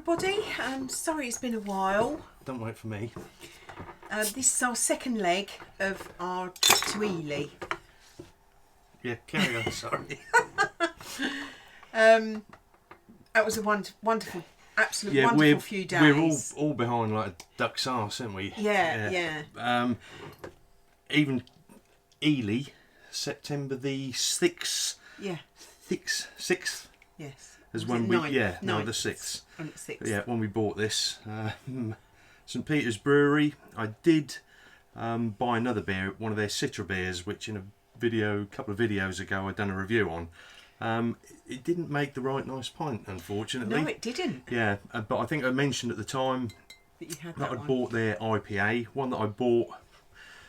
everybody. Sorry it's been a while. Don't wait for me. This is our second leg of our trip to Ely. Yeah, carry on, sorry. That was a wonderful, absolute wonderful few days. We're all behind like a duck's arse, aren't we? Yeah. Even Ely, September the 6th. Yeah. 6th? Yes. Is when we, the 6th. 6th. Yeah, when we bought this. St Peter's Brewery. I did buy another beer, one of their Citra beers, which in a couple of videos ago I'd done a review on. It didn't make the right nice pint, unfortunately. No, it didn't. Yeah, but I think I mentioned at the time that you had that I'd bought their IPA, one that I bought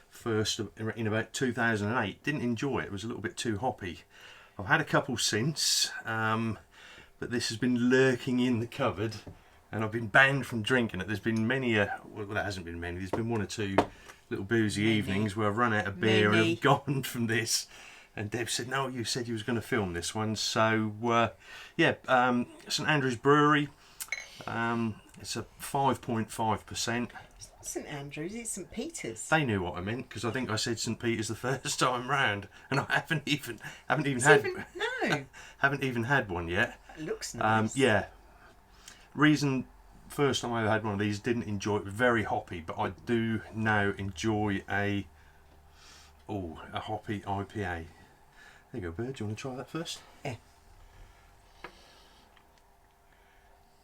first in about 2008. Didn't enjoy it. It was a little bit too hoppy. I've had a couple since, but this has been lurking in the cupboard, and I've been banned from drinking it. There's been well, there hasn't been many. There's been one or two little boozy evenings where I've run out of beer and have gone from this. And Deb said, no, you said you was going to film this one. So, St Andrew's Brewery. It's a 5.5%. St Andrews, it's St Peter's. They knew what I meant, because I think I said St Peter's the first time round, and I haven't even had one yet. It looks nice. Yeah. Reason first time I ever had one of these, didn't enjoy it. Very hoppy, but I do now enjoy a hoppy IPA. There you go, Bird. Do you want to try that first? Yeah.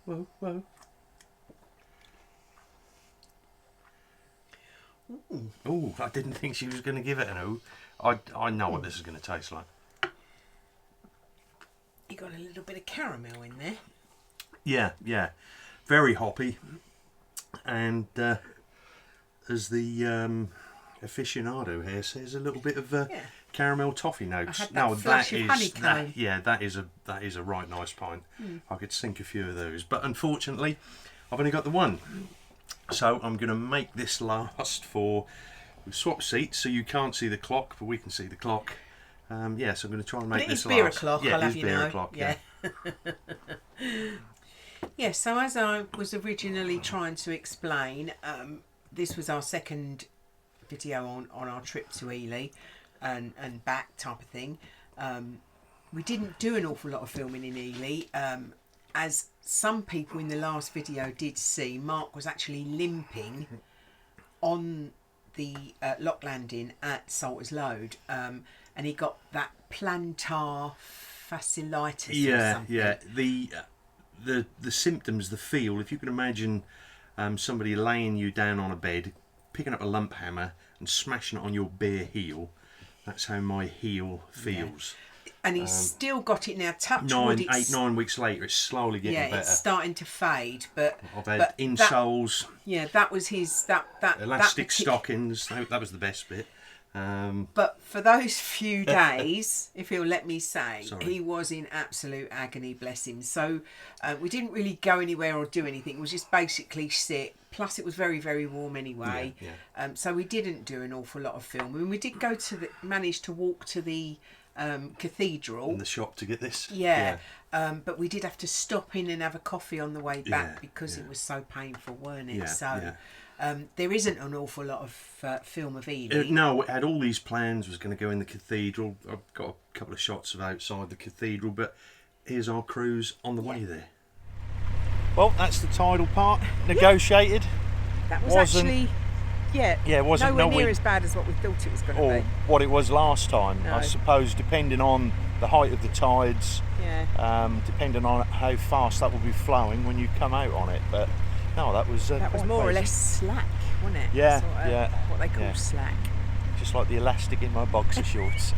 Whoa. Oh, I didn't think she was going to give it an ooh. I know what this is going to taste like. You got a little bit of caramel in there. Yeah. Very hoppy. And as the aficionado here says, a little bit of caramel toffee notes. I had that flash of honeycomb. That is a right nice pint. I could sink a few of those, but unfortunately I've only got the one. So I'm going to make this last for... We've swapped seats so you can't see the clock, but we can see the clock. So I'm going to try and make this last. It is beer o'clock, yeah, I'll have it is you beer know. o'clock, yeah. So as I was originally trying to explain, this was our second video on our trip to Ely and back type of thing. We didn't do an awful lot of filming in Ely. As some people in the last video did see, Mark was actually limping on the lock landing at Salter's Load, and he got that plantar fasciitis or something. Yeah. The symptoms, the feel, if you can imagine somebody laying you down on a bed, picking up a lump hammer and smashing it on your bare heel, that's how my heel feels. Yeah. And he's still got it now. Touch wood. 9 weeks later, it's slowly getting better. Yeah, it's starting to fade. But I've had insoles. That was his that elastic stockings. That was the best bit. But for those few days, if he'll let me say, he was in absolute agony. Bless him. So we didn't really go anywhere or do anything. It was just basically sit. Plus, it was very, very warm anyway. Yeah. So we didn't do an awful lot of filming. I mean, we did manage to walk to the cathedral in the shop to get this. But we did have to stop in and have a coffee on the way back because it was so painful, weren't it? There isn't an awful lot of film of Ely. No, it had all these plans, was going to go in the cathedral. I've got a couple of shots of outside the cathedral, but here's our cruise on the way there. Well, that's the tidal part negotiated. That was actually it wasn't nowhere near as bad as what we thought it was going to be. What it was last time. No. I suppose depending on the height of the tides, depending on how fast that will be flowing when you come out on it. But no, that was more or less slack, wasn't it? Yeah, what they call slack. Just like the elastic in my boxer shorts.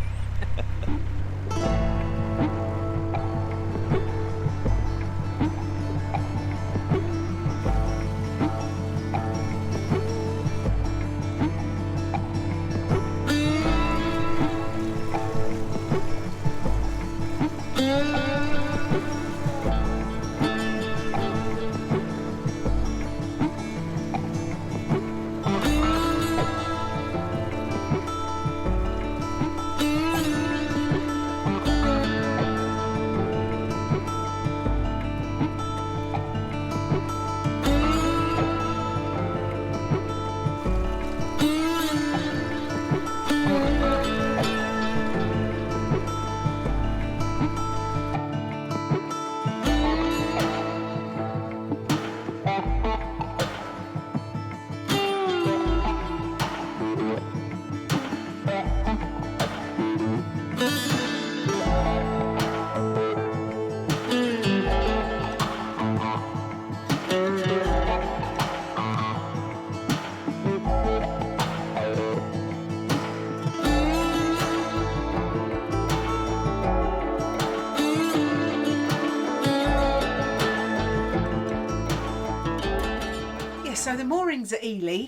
ones at Ely,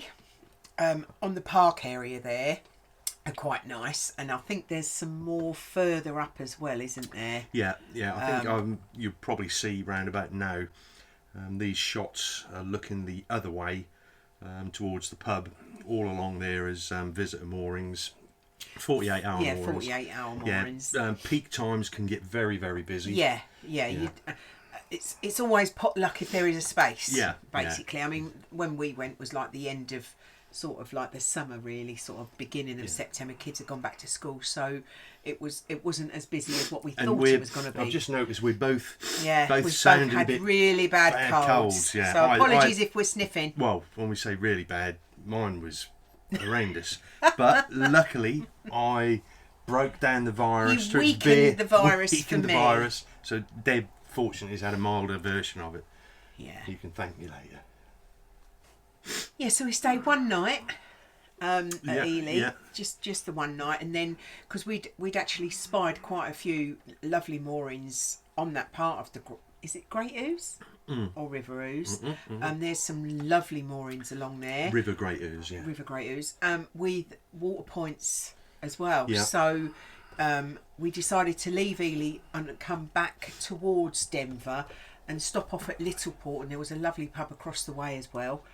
on the park area there, are quite nice, and I think there's some more further up as well, isn't there? Yeah. I think you'll probably see round about now. These shots are looking the other way, towards the pub. All along there is visitor moorings, 48-hour Yeah, moorings. 48-hour moorings. Yeah, peak times can get very, very busy. Yeah. It's always pot luck if there is a space. Yeah, basically. I mean, when we went was like the end of sort of like the summer, really, sort of beginning of September. Kids had gone back to school, so it wasn't as busy as what we thought it was going to be. I've just noticed we're both we sounding both had a bit really bad colds. Yeah. So apologies if we're sniffing. Well, when we say really bad, mine was horrendous. But luckily, I broke down the virus. You weakened the virus weakened for the me. virus. So Deb, fortunately, has had a milder version of it. Yeah. You can thank me later. Yeah, so we stayed one night at Ely, yeah. just the one night, and then because we'd actually spied quite a few lovely moorings on that part of the is it Great Ouse or River Ouse? There's some lovely moorings along there. River Great Ouse, yeah. River Great Ouse, with water points as well. Yeah. So we decided to leave Ely and come back towards Denver and stop off at Littleport, and there was a lovely pub across the way as well.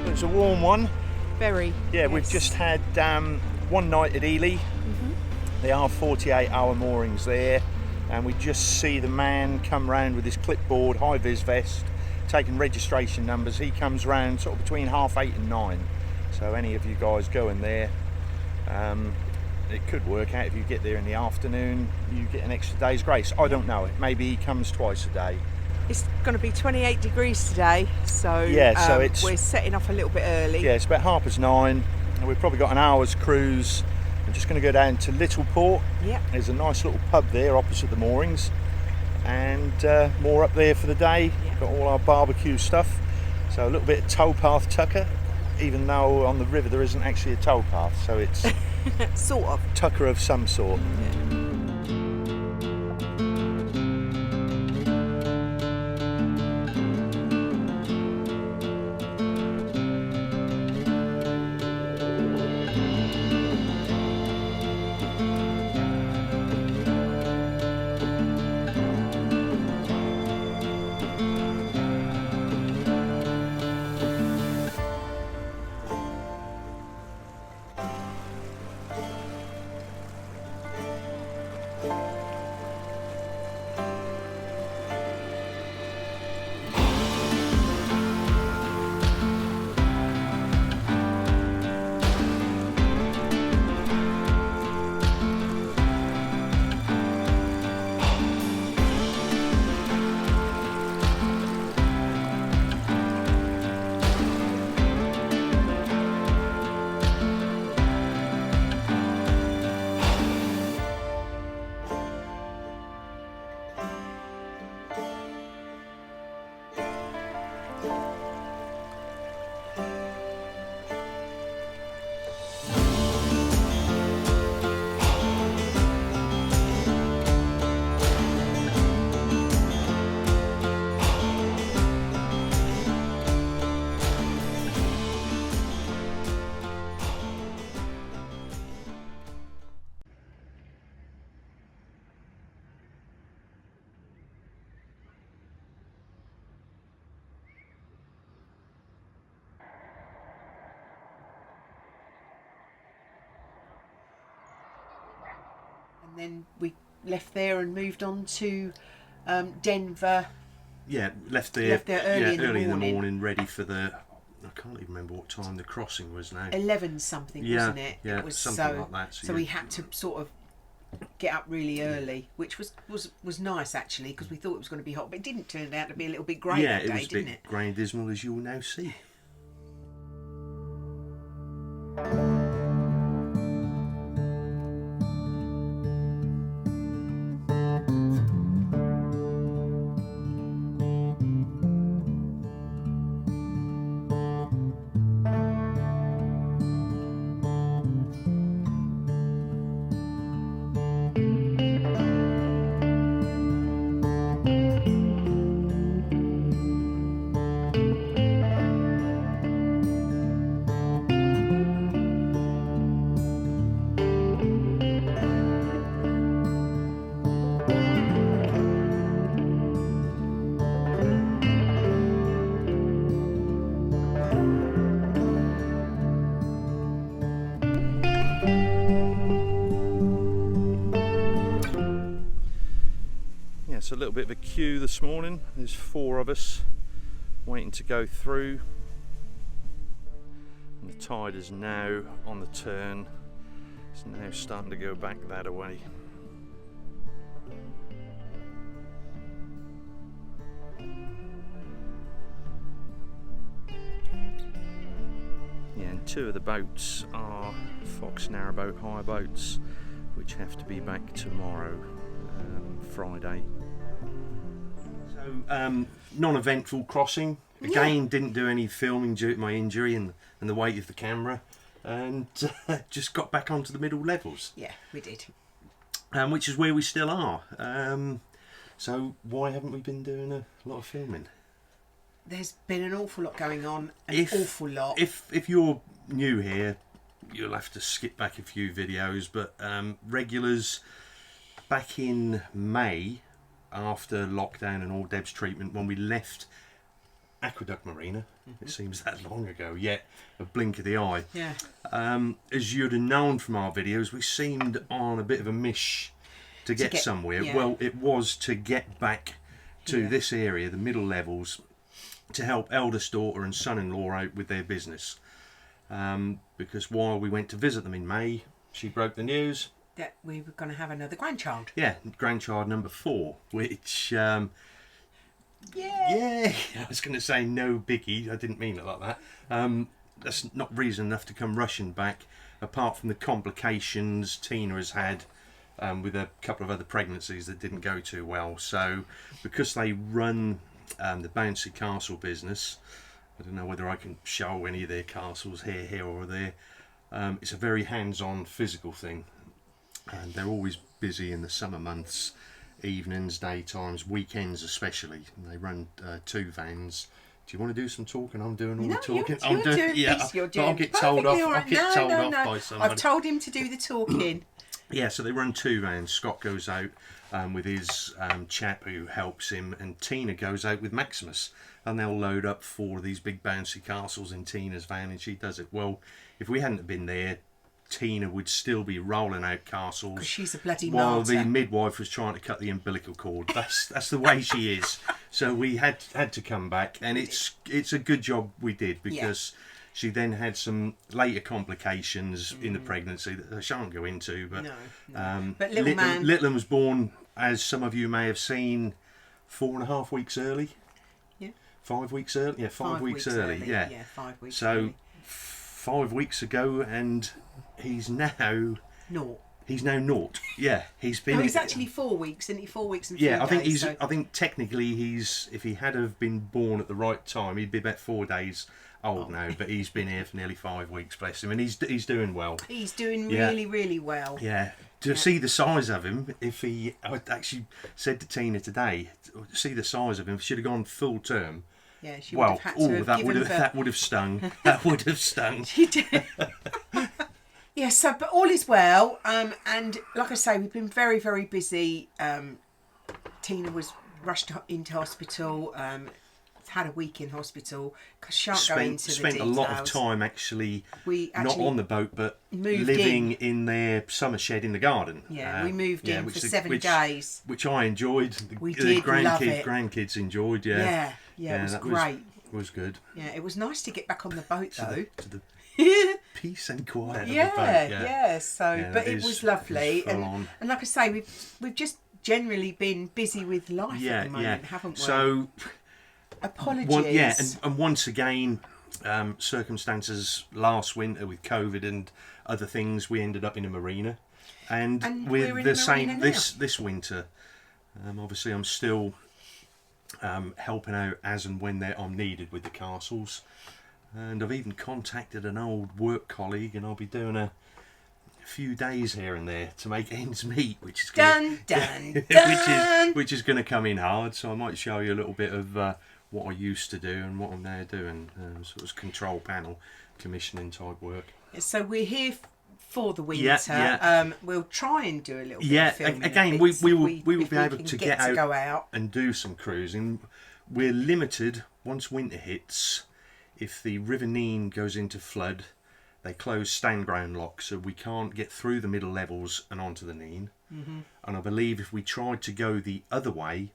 It's a warm one. Very. Yeah, yes. we've just had one night at Ely. There are 48-hour moorings there, and we just see the man come round with his clipboard, high-vis vest, taking registration numbers. He comes round sort of between 8:30 and 9. So any of you guys going there, it could work out if you get there in the afternoon, you get an extra day's grace. I don't know. Maybe he comes twice a day. It's going to be 28 degrees today, so we're setting off a little bit early. Yeah, it's about 9:30, and we've probably got an hour's cruise. We're just going to go down to Littleport. Yeah. There's a nice little pub there opposite the moorings, and more up there for the day. Yeah. Got all our barbecue stuff. So a little bit of towpath tucker, even though on the river there isn't actually a towpath, so it's sort of tucker of some sort. Yeah. And then we left there and moved on to Denver. Yeah, left there early in the early in the morning. morning, ready for the I can't even remember what time the crossing was now. 11 something, wasn't it? Yeah, it was something like that. So we had to sort of get up really early, which was nice actually, because we thought it was going to be hot, but it didn't turn out to be a little bit grey that day, it was a didn't bit it? grey and dismal, as you'll now see. It's a little bit of a queue this morning. There's 4 of us waiting to go through, and the tide is now on the turn. It's now starting to go back that way. Yeah, and 2 of the boats are Fox Narrowboat hire boats, which have to be back tomorrow, Friday. So, non-eventful crossing. Again, didn't do any filming due to my injury and the weight of the camera, and just got back onto the middle levels. Yeah, we did. Which is where we still are. So why haven't we been doing a lot of filming? There's been an awful lot going on. Awful lot. If you're new here, you'll have to skip back a few videos. But regulars, back in May, after lockdown and all Deb's treatment, when we left Aqueduct Marina, it seems that long ago, yet a blink of the eye. Yeah. As you'd have known from our videos, we seemed on a bit of a mish to get somewhere. Yeah. Well, it was to get back to this area, the middle levels, to help eldest daughter and son-in-law out with their business. Because while we went to visit them in May, she broke the news that we were going to have another grandchild. Yeah, grandchild number 4, which I was going to say no biggie. I didn't mean it like that. That's not reason enough to come rushing back, apart from the complications Tina has had with a couple of other pregnancies that didn't go too well. So because they run the bouncy castle business, I don't know whether I can show any of their castles here or there. It's a very hands-on physical thing, and they're always busy in the summer months, evenings, daytimes, weekends especially. And they run 2 vans. Do you want to do some talking? I'm doing all the talking. You're doing this. You're doing I'll get told off. I'll get told off by someone. I've told him to do the talking. Yeah, so they run 2 vans. Scott goes out with his chap who helps him, and Tina goes out with Maximus, and they'll load up 4 of these big bouncy castles in Tina's van, and she does it. Well, if we hadn't been there, Tina would still be rolling out castles. Because she's a bloody while martyr. the midwife was trying to cut the umbilical cord. That's the way she is. So we had to come back, and it's a good job we did, because she then had some later complications in the pregnancy that I shan't go into. But but little one was born, as some of you may have seen, 4.5 weeks early. Yeah. 5 weeks early. Yeah, 5 weeks early. Yeah. 5 weeks. So early. 5 weeks ago, and he's now naught. He's now naught. Yeah, he's been. No, he's actually 4 weeks, isn't he? 4 weeks and 3 days. Yeah, I think he's. So. I think technically he's. If he had have been born at the right time, he'd be about 4 days old now. But he's been here for nearly 5 weeks, bless him, and he's doing well. He's doing really well. Yeah. To see the size of him, I actually said to Tina today, to see the size of him, if she'd have gone full term. Yeah, she would have had to have given birth. That would have stung. That would have stung. She did. Yeah, so, but all is well. And like I say, we've been very, very busy. Tina was rushed into hospital. Had a week in hospital because she can't go into the details. Spent a lot of time actually not on the boat, but living in their summer shed in the garden. Yeah, we moved in for 7 days, which I enjoyed. We did love it. Grandkids enjoyed. Yeah, it was great. was good. Yeah, it was nice to get back on the boat though. To the peace and quiet of the boat. Yeah. So, but it was lovely, and like I say, we've just generally been busy with life at the moment, haven't we? So, apologies. And once again, circumstances last winter with COVID and other things, we ended up in a marina, and with the same this winter. Obviously, I'm still helping out as and when I'm needed with the castles, and I've even contacted an old work colleague, and I'll be doing a few days here and there to make ends meet, which is gonna, which is going to come in hard. So I might show you a little bit of what I used to do and what I'm now doing, sort of control panel commissioning type work. So we're here for the winter. We'll try and do a little bit of filming. Again, we will be able to go out and do some cruising. We're limited once winter hits. If the River Nene goes into flood, they close stand ground locks, so we can't get through the middle levels and onto the Nene. And I believe if we tried to go the other way,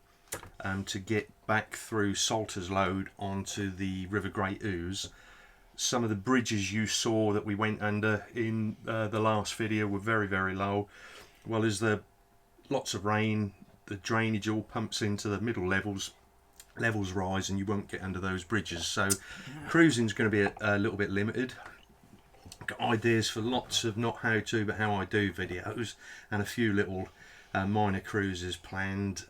to get back through Salter's Lode onto the River Great Ouse, some of the bridges you saw that we went under in the last video were very, very low. Well, as the lots of rain, the drainage all pumps into the middle levels rise, and you won't get under those bridges. So cruising's going to be a little bit limited. Got ideas for lots of not how to but how I do videos, and a few little minor cruises planned.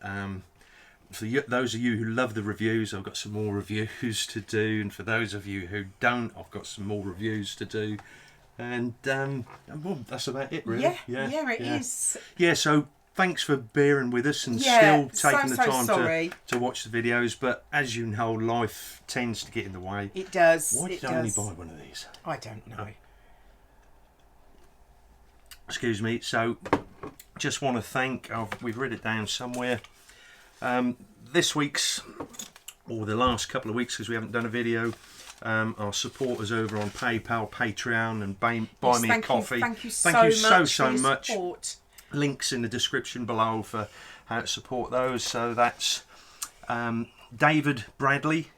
For those of you who love the reviews, I've got some more reviews to do, and for those of you who don't, I've got some more reviews to do, and well, that's about it really. It is. Yeah, so thanks for bearing with us and still taking the time to watch the videos, but as you know, life tends to get in the way. It does. Why did I only buy one of these? I don't know. Excuse me. So just want to thank, we've written it down somewhere, this week's, or the last couple of weeks because we haven't done a video, our supporters over on PayPal, Patreon and Buy Me a Coffee. Thank you so much. Support. Links in the description below for how to support those. So that's David Bradley,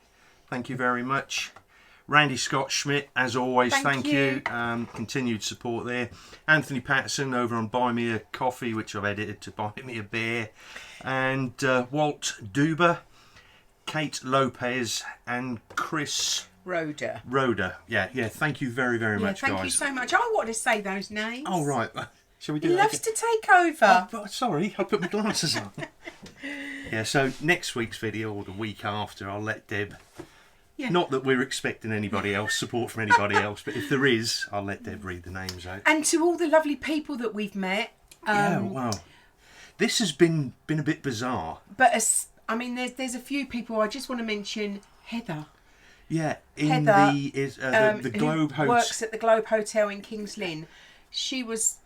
thank you very much. Randy Scott Schmidt, as always, thank you. Continued support there. Anthony Patterson over on Buy Me a Coffee, which I've edited to Buy Me a Beer. And Walt Duber, Kate Lopez and Chris Rhoda. Yeah, thank you very, very much, guys. Thank you so much. I want to say those names. Oh, right. Shall we do that? He loves to take over. Oh, sorry, I put my glasses on. Yeah, so next week's video, or the week after, I'll let Deb... Yeah. Not that we're expecting anybody else, support from anybody else, but if there is, I'll let Deb read the names out. And to all the lovely people that we've met. Wow. This has been a bit bizarre. But, there's a few people I just want to mention. Heather. Yeah, Heather, the Globe Hotel. Works at the Globe Hotel in Kings Lynn. She was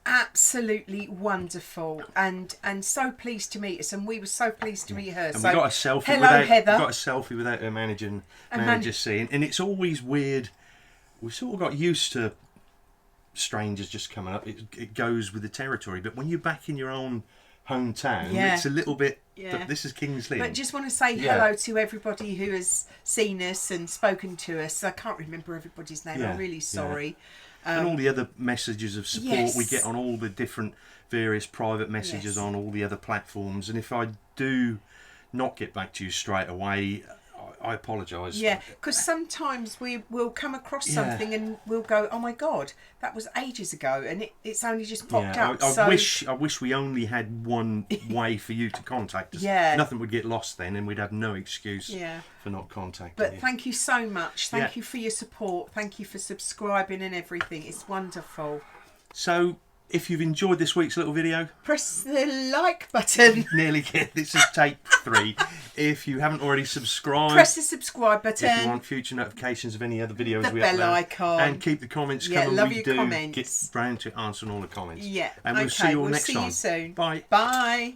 absolutely wonderful and so pleased to meet us, and we were so pleased to meet her. And so we got a selfie. Hello, Heather. We got a selfie without her manager seeing, and it's always weird. We've sort of got used to strangers just coming up. It goes with the territory, but when you're back in your own hometown, it's a little bit. Yeah. This is Kings Lynn. But just want to say hello to everybody who has seen us and spoken to us. I can't remember everybody's name. I'm really sorry. And all the other messages of support we get on all the different various private messages on all the other platforms. And if I do not get back to you straight away, I apologise. Yeah, because sometimes we will come across something and we'll go, oh my God, that was ages ago, and it's only just popped up. I wish we only had one way for you to contact us. Nothing would get lost then, and we'd have no excuse for not contacting you. But thank you so much. Thank you for your support. Thank you for subscribing and everything. It's wonderful. So, if you've enjoyed this week's little video, press the like button. Nearly get this is take 3. If you haven't already subscribed, press the subscribe button. If you want future notifications of any other videos we upload, the bell icon, and keep the comments coming. Love we your do comments. get round to answering all the comments. Yeah, and we'll see you all next time. See you soon. Bye. Bye.